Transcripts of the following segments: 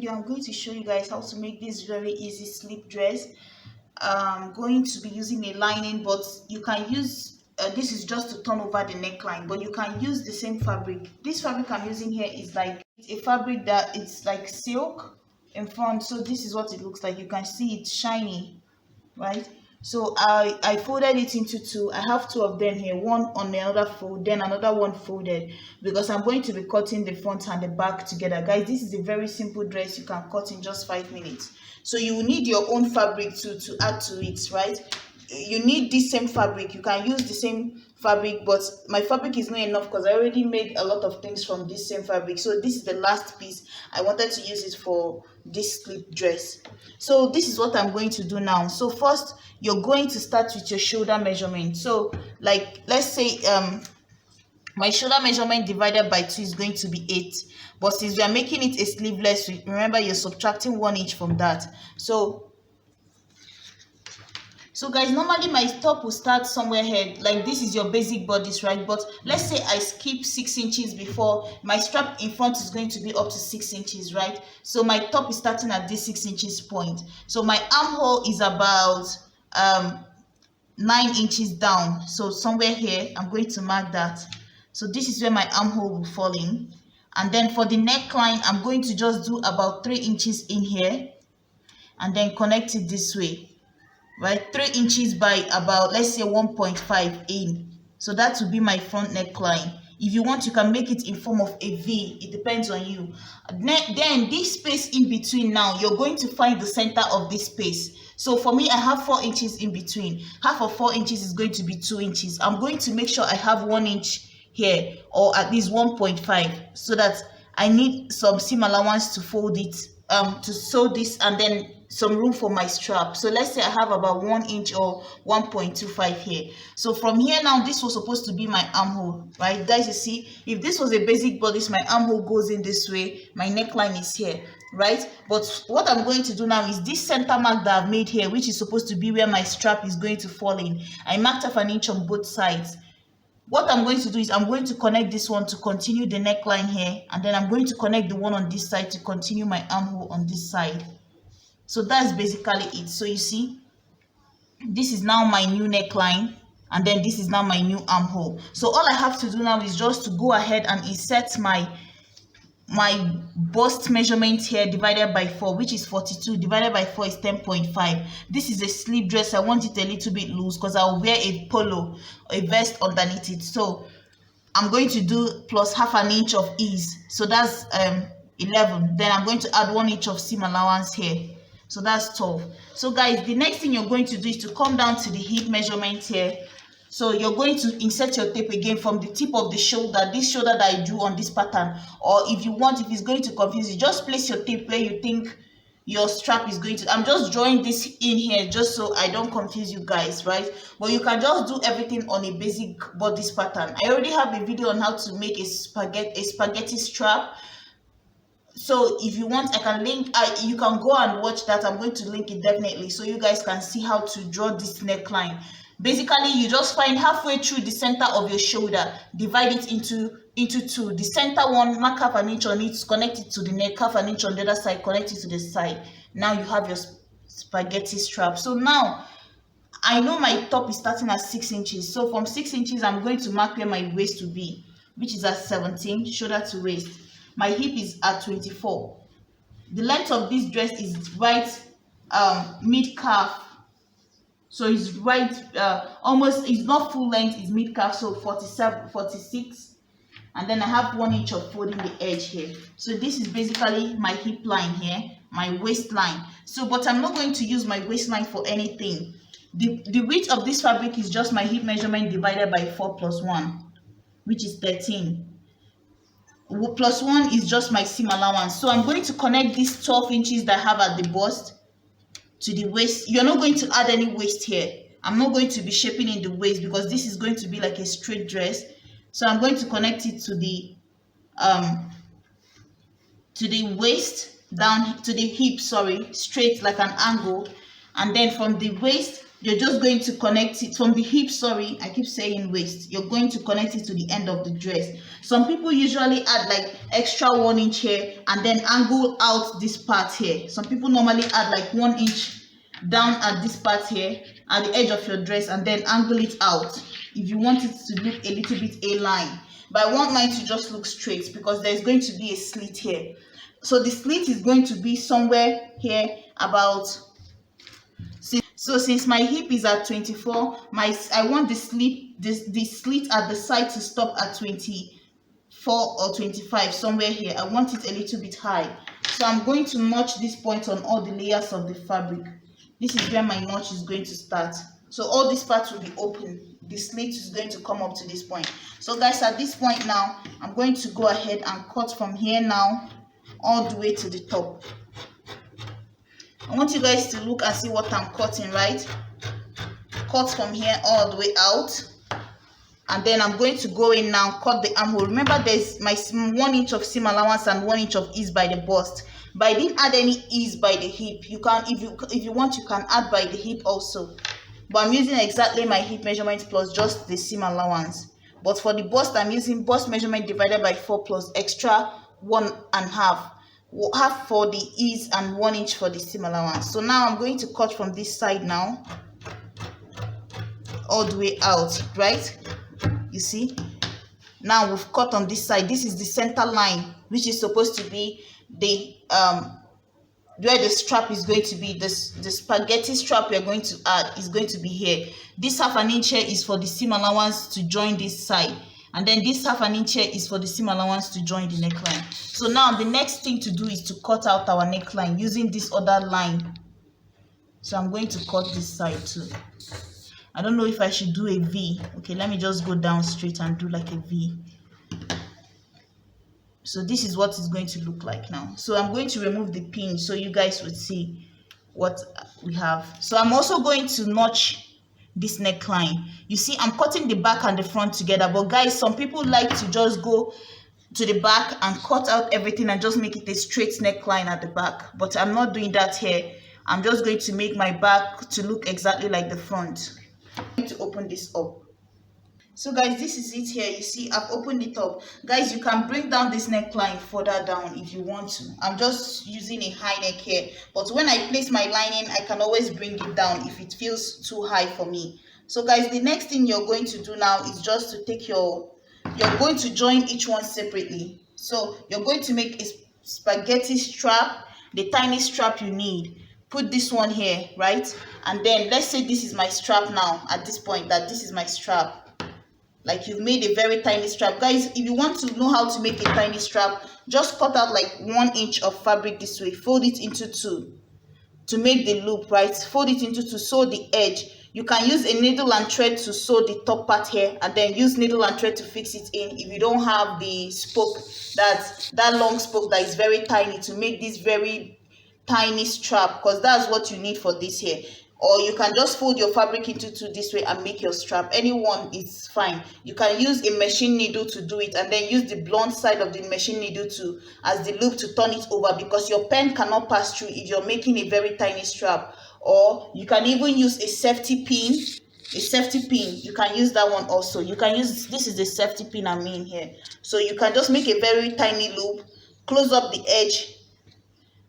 video, I'm going to show you guys how to make this very easy slip dress. I'm going to be using a lining, but you can use this is just to turn over the neckline, but you can use the same fabric. This fabric I'm using here is like a fabric that it's like silk in front, so this is what it looks like. You can see it's shiny, right? So I folded it into two. I have two of them here, one on another fold, then another one folded, because I'm going to be cutting the front and the back together. Guys, this is a very simple dress you can cut in just 5 minutes. So you will need your own fabric to add to it, right? You need this same fabric. You can use the same fabric, but my fabric is not enough because I already made a lot of things from this same fabric. So this is the last piece. I wanted to use it for this slip dress. So this is what I'm going to do now. So first, you're going to start with your shoulder measurement. So like, let's say my shoulder measurement divided by 2 is going to be 8, but since we are making it a sleeveless, remember you're subtracting 1 inch from that. So guys, normally my top will start somewhere here, like this is your basic bodice, right? But let's say I skip 6 inches before, my strap in front is going to be up to 6 inches, right? So my top is starting at this 6 inches point. So my armhole is about 9 inches down. So somewhere here, I'm going to mark that. So this is where my armhole will fall in. And then for the neckline, I'm going to just do about 3 inches in here and then connect it this way. Right, 3 inches by about, let's say 1.5 in. So that will be my front neckline. If you want, you can make it in form of a V. It depends on you. Then this space in between, now you're going to find the center of this space. So for me, I have 4 inches in between. Half of 4 inches is going to be 2 inches. I'm going to make sure I have 1 inch here, or at least 1.5, so that I need some seam allowance to fold it, to sew this, and then some room for my strap. So let's say I have about 1 inch or 1.25 here. So from here now, this was supposed to be my armhole, right? Guys, you see, if this was a basic bodice, my armhole goes in this way, my neckline is here, right? But what I'm going to do now is this center mark that I've made here, which is supposed to be where my strap is going to fall in. I marked off an inch on both sides. What I'm going to do is I'm going to connect this one to continue the neckline here, and then I'm going to connect the one on this side to continue my armhole on this side. So that's basically it. So you see, this is now my new neckline, and then this is now my new armhole. So all I have to do now is just to go ahead and insert my bust measurement here divided by 4, which is 42, divided by 4 is 10.5. This is a slip dress. I want it a little bit loose because I'll wear a polo, a vest underneath it. So I'm going to do plus half an inch of ease. So that's 11. Then I'm going to add 1 inch of seam allowance here. So that's 12. So guys, the next thing you're going to do is to come down to the hip measurement here. So you're going to insert your tape again from the tip of the shoulder, this shoulder that I drew on this pattern. Or if you want, if it's going to confuse you, just place your tape where you think your strap is going to. I'm just drawing this in here just so I don't confuse you guys, right? But you can just do everything on a basic bodice pattern. I already have a video on how to make a spaghetti strap. So if you want, I can link, you can go and watch that. I'm going to link it definitely, so you guys can see how to draw this neckline. Basically, you just find halfway through the center of your shoulder, divide it into 2. The center one, mark half an inch on it, connect it to the neck, half an inch on the other side, connect it to the side. Now you have your spaghetti strap. So now I know my top is starting at 6 inches. So from 6 inches, I'm going to mark where my waist will be, which is at 17, shoulder to waist. My hip is at 24. The length of this dress is right mid calf. So it's right almost, it's not full length, it's mid calf, so 47, 46. And then I have 1 inch of folding the edge here. So this is basically my hip line here, my waistline. So, but I'm not going to use my waistline for anything. The width of this fabric is just my hip measurement divided by 4 plus 1, which is 13. Plus 1 is just my seam allowance. So I'm going to connect these 12 inches that I have at the bust to the waist. You're not going to add any waist here. I'm not going to be shaping in the waist because this is going to be like a straight dress. So I'm going to connect it to the waist, down to the hip, sorry, straight like an angle. And then from the waist, you're just going to connect it from the hip, sorry, I keep saying waist. You're going to connect it to the end of the dress. Some people usually add like extra 1 inch here and then angle out this part here. Some people normally add like 1 inch down at this part here at the edge of your dress and then angle it out if you want it to look a little bit A-line. But I want mine to just look straight because there's going to be a slit here. So the slit is going to be somewhere here about, so since my hip is at 24, I want the slit at the side to stop at 24 or 25, somewhere here. I want it a little bit high. So I'm going to notch this point on all the layers of the fabric. This is where my notch is going to start. So all these parts will be open. The slit is going to come up to this point. So guys, at this point now, I'm going to go ahead and cut from here now all the way to the top. I want you guys to look and see what I'm cutting, right? Cut from here all the way out. And then I'm going to go in now, cut the armhole. Remember, there's my 1 inch of seam allowance and 1 inch of ease by the bust. But I didn't add any ease by the hip. You can, if you want, you can add by the hip also. But I'm using exactly my hip measurement plus just the seam allowance. But for the bust, I'm using bust measurement divided by 4 plus extra 1.5. Half for the ease and 1 inch for the seam allowance. So now I'm going to cut from this side now all the way out, right? You see, now we've cut on this side. This is the center line, which is supposed to be the where the strap is going to be. The spaghetti strap we are going to add is going to be here. This 1/2 inch here is for the seam allowance to join this side, and then this 1/2 inch here is for the seam allowance to join the neckline. So now the next thing to do is to cut out our neckline using this other line. So I'm going to cut this side too. I don't know if I should do a V. Okay, let me just go down straight and do like a V. So this is what it's going to look like now. So I'm going to remove the pin so you guys would see what we have. So I'm also going to notch this neckline. You see, I'm cutting the back and the front together, but guys, some people like to just go to the back and cut out everything and just make it a straight neckline at the back. But I'm not doing that here. I'm just going to make my back to look exactly like the front. I'm going to open this up. So guys, this is it here. You see, I've opened it up. Guys, you can bring down this neckline further down if you want to. I'm just using a high neck here, but when I place my lining, I can always bring it down if it feels too high for me. So guys, the next thing you're going to do now is just to take you're going to join each one separately. So you're going to make a spaghetti strap, the tiny strap you need. Put this one here, right? And then let's say this is my strap now at this point, that this is my strap. Like you've made a very tiny strap. Guys, if you want to know how to make a tiny strap, just cut out like 1 inch of fabric this way. Fold it into 2 to make the loop, right? Fold it into 2, sew the edge. You can use a needle and thread to sew the top part here, and then use needle and thread to fix it in if you don't have the spoke, that long spoke that is very tiny, to make this very tiny strap, because that's what you need for this here. Or you can just fold your fabric into 2 this way and make your strap. Any one is fine. You can use a machine needle to do it, and then use the blunt side of the machine needle to as the loop to turn it over, because your pen cannot pass through if you're making a very tiny strap. Or you can even use a safety pin. You can use that one also. You can use, this is the safety pin I mean here. So you can just make a very tiny loop, close up the edge,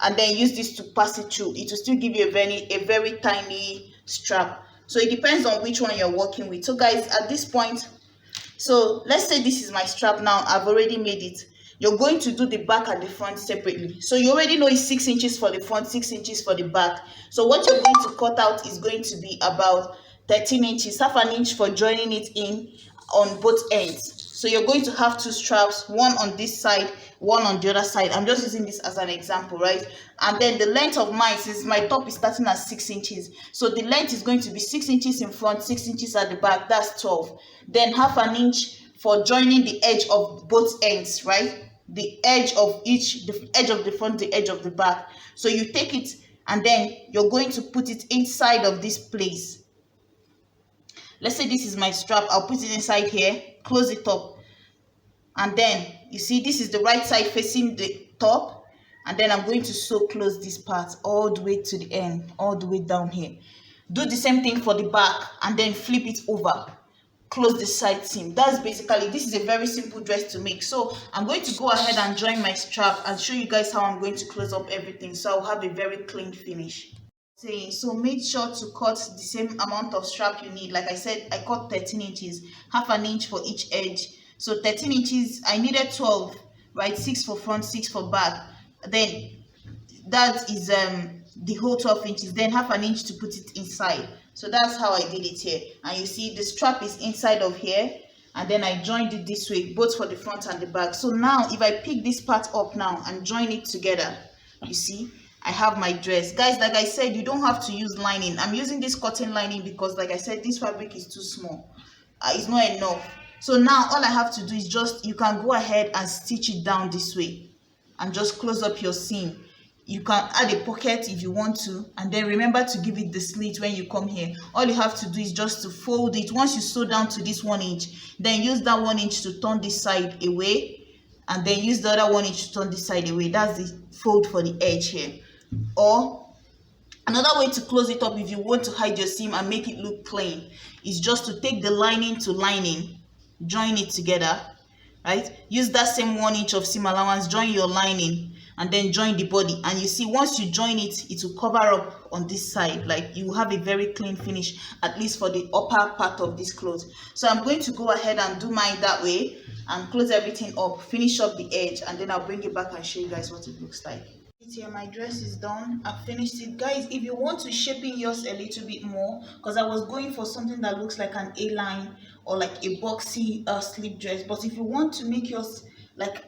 and then use this to pass it through. It will still give you a very tiny strap. So it depends on which one you're working with. So guys, at this point, so let's say this is my strap now. I've already made it. You're going to do the back and the front separately. So you already know it's 6 inches for the front, 6 inches for the back. So what you're going to cut out is going to be about 13 inches, 1/2 inch for joining it in on both ends. So you're going to have 2 straps, one on this side, one on the other side. I'm just using this as an example, right? And then the length of mine, since my top is starting at 6 inches, so the length is going to be 6 inches in front, 6 inches at the back. That's 12. Then 1/2 inch for joining the edge of both ends, right? The edge of each, the edge of the front, the edge of the back. So you take it and then you're going to put it inside of this place. Let's say this is my strap. I'll put it inside here, close it up, and then you see this is the right side facing the top, and then I'm going to sew close this part all the way to the end, all the way down here. Do the same thing for the back, and then flip it over, close the side seam. That's basically, this is a very simple dress to make. So I'm going to go ahead and join my strap and show you guys how I'm going to close up everything, so I'll have a very clean finish. So make sure to cut the same amount of strap you need. Like I said, I cut 13 inches, half an inch for each edge. So 13 inches, I needed 12, right? 6 for front, 6 for back. Then that is the whole 12 inches, then half an inch to put it inside. So that's how I did it here. And you see the strap is inside of here, and then I joined it this way, both for the front and the back. So now if I pick this part up now and join it together, you see I have my dress. Guys, like I said, you don't have to use lining. I'm using this cotton lining because, like I said, this fabric is too small. It's not enough. So now all I have to do is just, you can go ahead and stitch it down this way and just close up your seam. You can add a pocket if you want to, and then remember to give it the slit when you come here. All you have to do is just to fold it. Once you sew down to this 1 inch, then use that 1 inch to turn this side away, and then use the other 1 inch to turn this side away. That's the fold for the edge here. Or another way to close it up if you want to hide your seam and make it look clean is just to take the lining to lining, join it together, right? Use that same 1 inch of seam allowance, join your lining, and then join the body. And you see, once you join it, it will cover up on this side. Like, you have a very clean finish, at least for the upper part of this clothes. So I'm going to go ahead and do mine that way and close everything up, finish up the edge, and then I'll bring it back and show you guys what it looks like. Here, my dress is done. I've finished it. Guys, if you want to shape in yours a little bit more, because I was going for something that looks like an A-line or like a boxy slip dress, but if you want to make yours like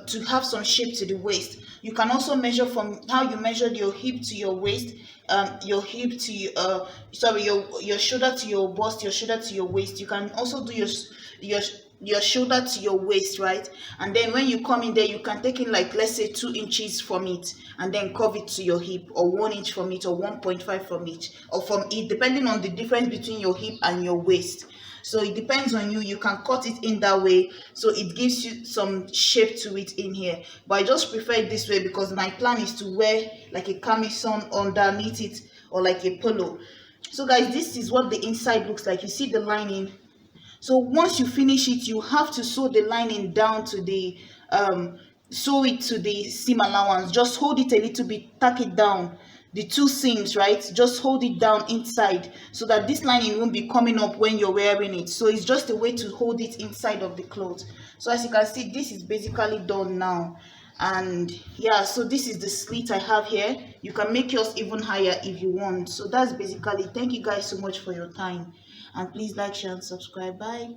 to have some shape to the waist, you can also measure from how you measured your hip to your waist, your hip to your shoulder to your bust, your shoulder to your waist. You can also do your shoulder to your waist, right? And then when you come in there, you can take in, like, let's say 2 inches from it, and then curve it to your hip, or 1 inch from it, or 1.5 from it, or from it, depending on the difference between your hip and your waist. So it depends on you. You can cut it in that way, so it gives you some shape to it in here. But I just prefer it this way because my plan is to wear like a camisole underneath it, or like a polo. So guys, this is what the inside looks like. You see the lining. So once you finish it, you have to sew the lining down to the sew it to the seam allowance. Just hold it a little bit, tack it down, the 2 seams, right? Just hold it down inside so that this lining won't be coming up when you're wearing it. So it's just a way to hold it inside of the clothes. So as you can see, this is basically done now. And yeah, so this is the slit I have here. You can make yours even higher if you want. So that's basically, thank you guys so much for your time, and please like, share, and subscribe. Bye.